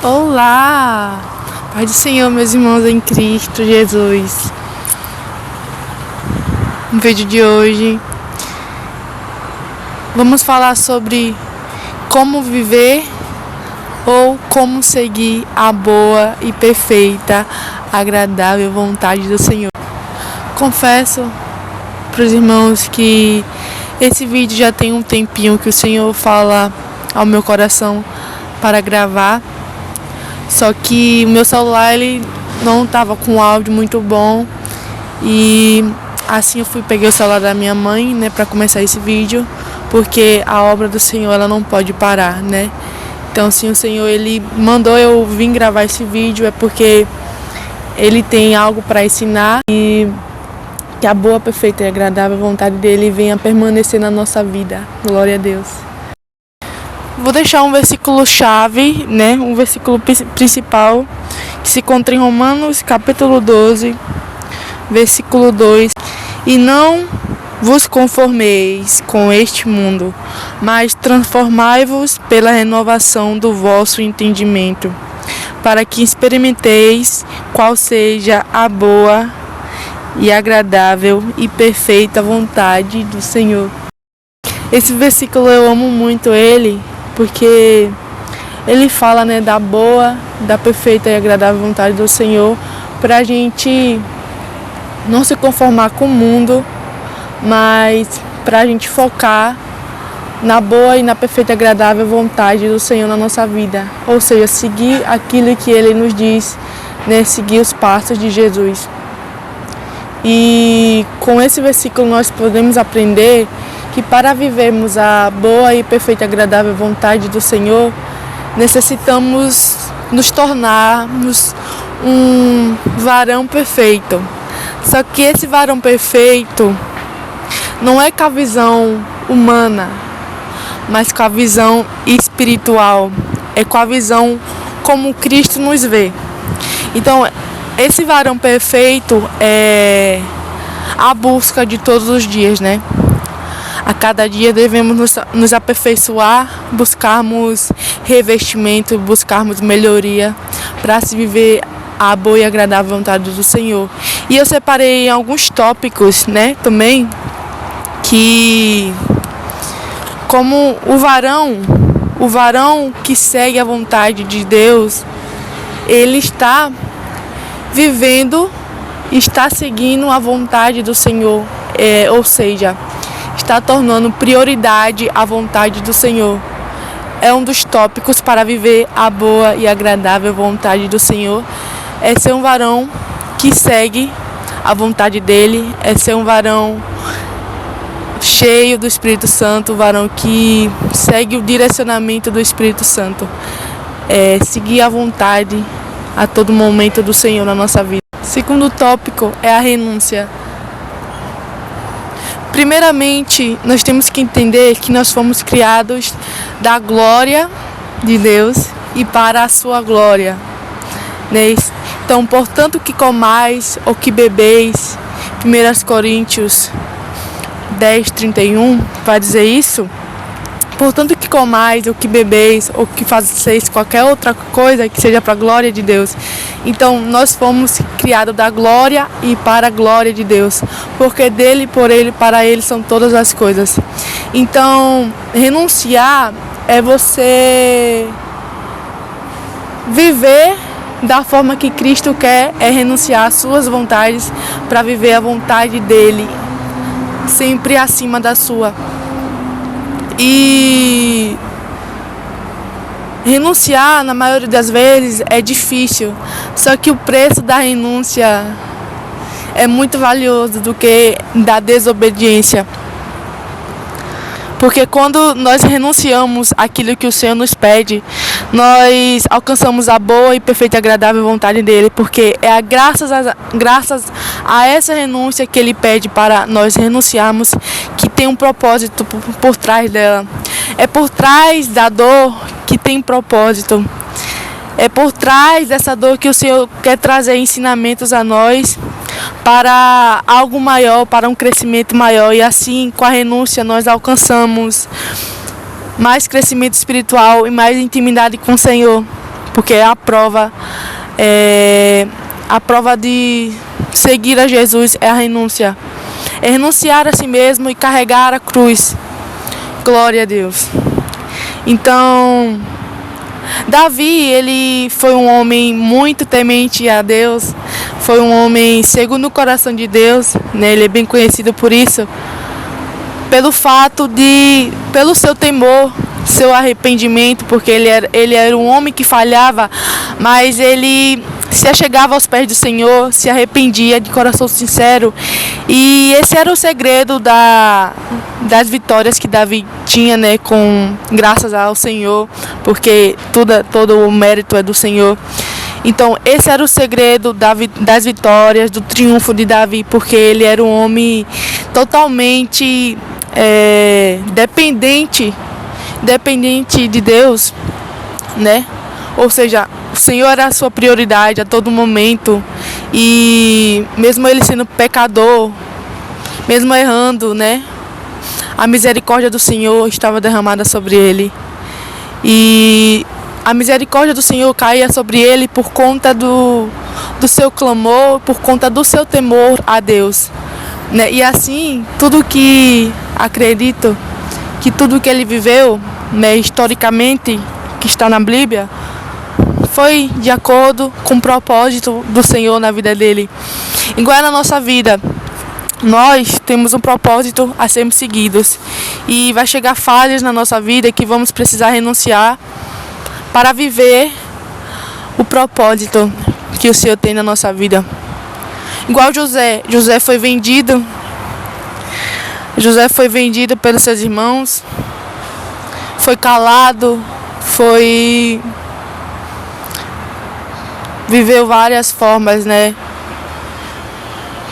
Olá! Pai do Senhor, meus irmãos em Cristo Jesus. No vídeo de hoje, vamos falar sobre como viver ou como seguir a boa e perfeita, agradável vontade do Senhor. Confesso para os irmãos que esse vídeo já tem um tempinho que o Senhor fala ao meu coração para gravar. Só que o meu celular ele não estava com áudio muito bom e assim eu peguei o celular da minha mãe, né, para começar esse vídeo, porque a obra do Senhor ela não pode parar, né? Então, se o Senhor ele mandou eu vir gravar esse vídeo é porque ele tem algo para ensinar e que a boa, perfeita e agradável vontade dele venha permanecer na nossa vida. Glória a Deus. Vou deixar um versículo chave, né? Um versículo principal que se encontra em Romanos capítulo 12, versículo 2. E não vos conformeis com este mundo, mas transformai-vos pela renovação do vosso entendimento, para que experimenteis qual seja a boa e agradável e perfeita vontade do Senhor. Esse versículo eu amo muito ele, porque ele fala, né, da boa, da perfeita e agradável vontade do Senhor, para a gente não se conformar com o mundo, mas para a gente focar na boa e na perfeita e agradável vontade do Senhor na nossa vida. Ou seja, seguir aquilo que Ele nos diz, né, seguir os passos de Jesus. E com esse versículo nós podemos aprender que para vivermos a boa e perfeita e agradável vontade do Senhor, necessitamos nos tornarmos um varão perfeito. Só que esse varão perfeito não é com a visão humana, mas com a visão espiritual. É com a visão como Cristo nos vê. Então, esse varão perfeito é a busca de todos os dias, né? A cada dia devemos nos aperfeiçoar, buscarmos revestimento, buscarmos melhoria para se viver a boa e agradável vontade do Senhor. E eu separei alguns tópicos, né, também, que como o varão que segue a vontade de Deus, ele está vivendo, está seguindo a vontade do Senhor, ou seja, está tornando prioridade a vontade do Senhor. É um dos tópicos para viver a boa e agradável vontade do Senhor. É ser um varão que segue a vontade dele, é ser um varão cheio do Espírito Santo, um varão que segue o direcionamento do Espírito Santo. É seguir a vontade a todo momento do Senhor na nossa vida. Segundo tópico é a renúncia. Primeiramente, nós temos que entender que nós fomos criados da glória de Deus e para a sua glória, né? Então, portanto que comais ou que bebeis, 1 Coríntios 10:31 vai dizer isso. Portanto que comais ou que bebeis ou que fazeis qualquer outra coisa que seja para a glória de Deus. Então nós fomos criados da glória e para a glória de Deus, porque dele, por ele, para ele são todas as coisas. Então renunciar é você viver da forma que Cristo quer, é renunciar às suas vontades para viver a vontade dele, sempre acima da sua. E renunciar, na maioria das vezes, é difícil. Só que o preço da renúncia é muito valioso do que da desobediência. Porque quando nós renunciamos àquilo que o Senhor nos pede, nós alcançamos a boa e perfeita e agradável vontade dele, porque é graças a essa renúncia que ele pede para nós renunciarmos, que tem um propósito por trás dela. É por trás da dor que tem propósito. É por trás dessa dor que o Senhor quer trazer ensinamentos a nós para algo maior, para um crescimento maior. E assim, com a renúncia, nós alcançamos mais crescimento espiritual e mais intimidade com o Senhor. porque a prova de seguir a Jesus é a renúncia. É renunciar a si mesmo e carregar a cruz. Glória a Deus. Então, Davi, ele foi um homem muito temente a Deus. Foi um homem segundo o coração de Deus, né? Ele é bem conhecido por isso. Pelo seu temor, seu arrependimento, porque ele era um homem que falhava, mas ele se achegava aos pés do Senhor, se arrependia de coração sincero. E esse era o segredo das vitórias que Davi tinha, né, graças ao Senhor, porque todo o mérito é do Senhor. Então, esse era o segredo das vitórias, do triunfo de Davi, porque ele era um homem totalmente dependente de Deus, né? Ou seja, o Senhor era a sua prioridade a todo momento. E mesmo ele sendo pecador, mesmo errando, né? A misericórdia do Senhor estava derramada sobre ele. E a misericórdia do Senhor caía sobre ele por conta do seu clamor, por conta do seu temor a Deus, né? E assim, acredito que tudo que ele viveu, né, historicamente, que está na Bíblia, foi de acordo com o propósito do Senhor na vida dele. Igual na nossa vida, nós temos um propósito a sermos seguidos. E vai chegar falhas na nossa vida que vamos precisar renunciar para viver o propósito que o Senhor tem na nossa vida. Igual José foi vendido. José foi vendido pelos seus irmãos. Foi calado. Viveu várias formas, né,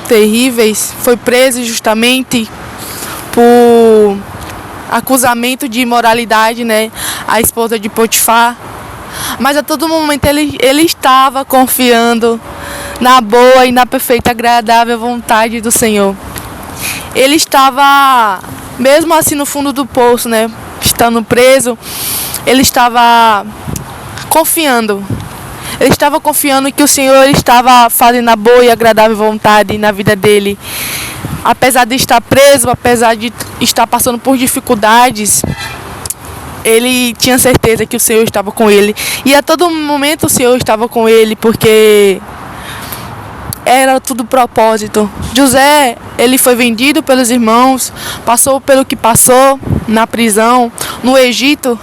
terríveis. Foi preso justamente por acusamento de imoralidade, né, a esposa de Potifar. Mas a todo momento ele estava confiando na boa e na perfeita, agradável vontade do Senhor. Ele estava, mesmo assim, no fundo do poço, né, estando preso, ele estava confiando. Ele estava confiando que o Senhor estava fazendo a boa e agradável vontade na vida dele. Apesar de estar preso, apesar de estar passando por dificuldades, ele tinha certeza que o Senhor estava com ele. E a todo momento o Senhor estava com ele, porque era tudo propósito. José, ele foi vendido pelos irmãos, passou pelo que passou na prisão, no Egito.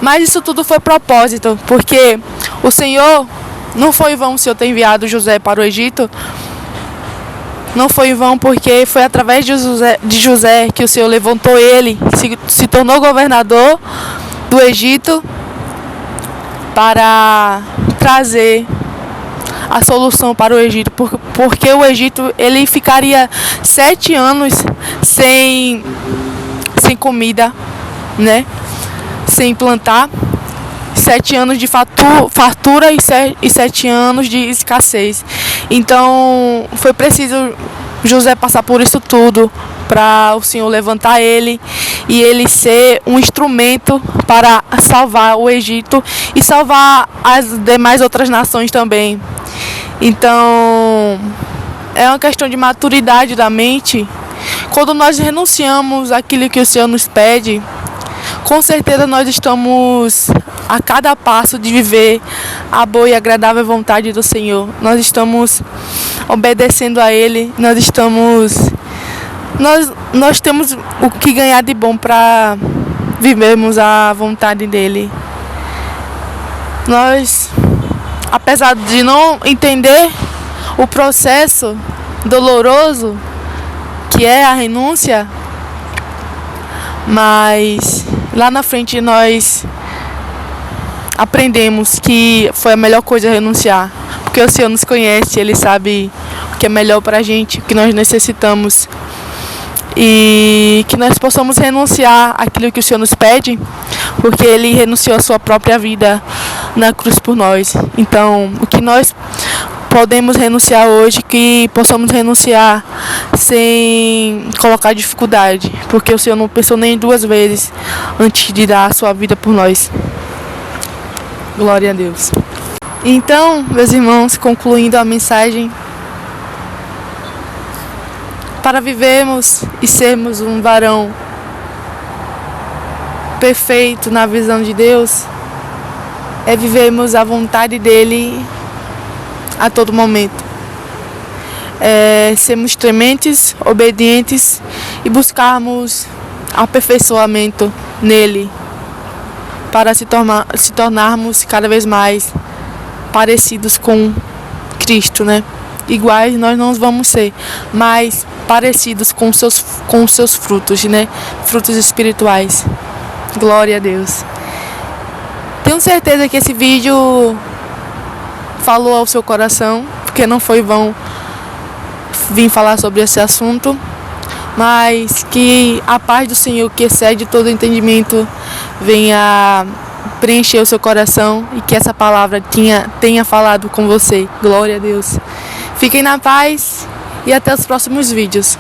Mas isso tudo foi propósito, porque o Senhor, não foi em vão o Senhor ter enviado José para o Egito. Não foi em vão, porque foi através de José que o Senhor levantou ele, se tornou governador do Egito, para trazer a solução para o Egito, porque o Egito ele ficaria 7 anos sem comida, né? Sem plantar, 7 anos de fartura e 7 anos de escassez. Então foi preciso José passar por isso tudo para o Senhor levantar ele e ele ser um instrumento para salvar o Egito e salvar as demais outras nações também. Então é uma questão de maturidade da mente. Quando nós renunciamos àquilo que o Senhor nos pede, com certeza nós estamos a cada passo de viver a boa e agradável vontade do Senhor. Nós estamos obedecendo a Ele, nós temos o que ganhar de bom para vivermos a vontade dEle. Nós, apesar de não entender o processo doloroso que é a renúncia, mas lá na frente nós aprendemos que foi a melhor coisa renunciar, porque o Senhor nos conhece, Ele sabe o que é melhor para a gente, o que nós necessitamos, e que nós possamos renunciar àquilo que o Senhor nos pede, porque Ele renunciou a sua própria vida na cruz por nós. Então, o que nós podemos renunciar hoje, que possamos renunciar sem colocar dificuldade, porque o Senhor não pensou nem 2 vezes antes de dar a sua vida por nós. Glória a Deus. Então, meus irmãos, concluindo a mensagem, para vivermos e sermos um varão perfeito na visão de Deus, é vivermos a vontade dele a todo momento. Sermos tementes, obedientes e buscarmos aperfeiçoamento nele para se tornarmos cada vez mais parecidos com Cristo, né? Iguais nós não vamos ser, mas parecidos com os seus frutos, né? Frutos espirituais. Glória a Deus. Tenho certeza que esse vídeo falou ao seu coração, porque não foi vão vir falar sobre esse assunto, mas que a paz do Senhor, que excede todo entendimento, venha preencher o seu coração e que essa palavra tenha falado com você. Glória a Deus. Fiquem na paz e até os próximos vídeos.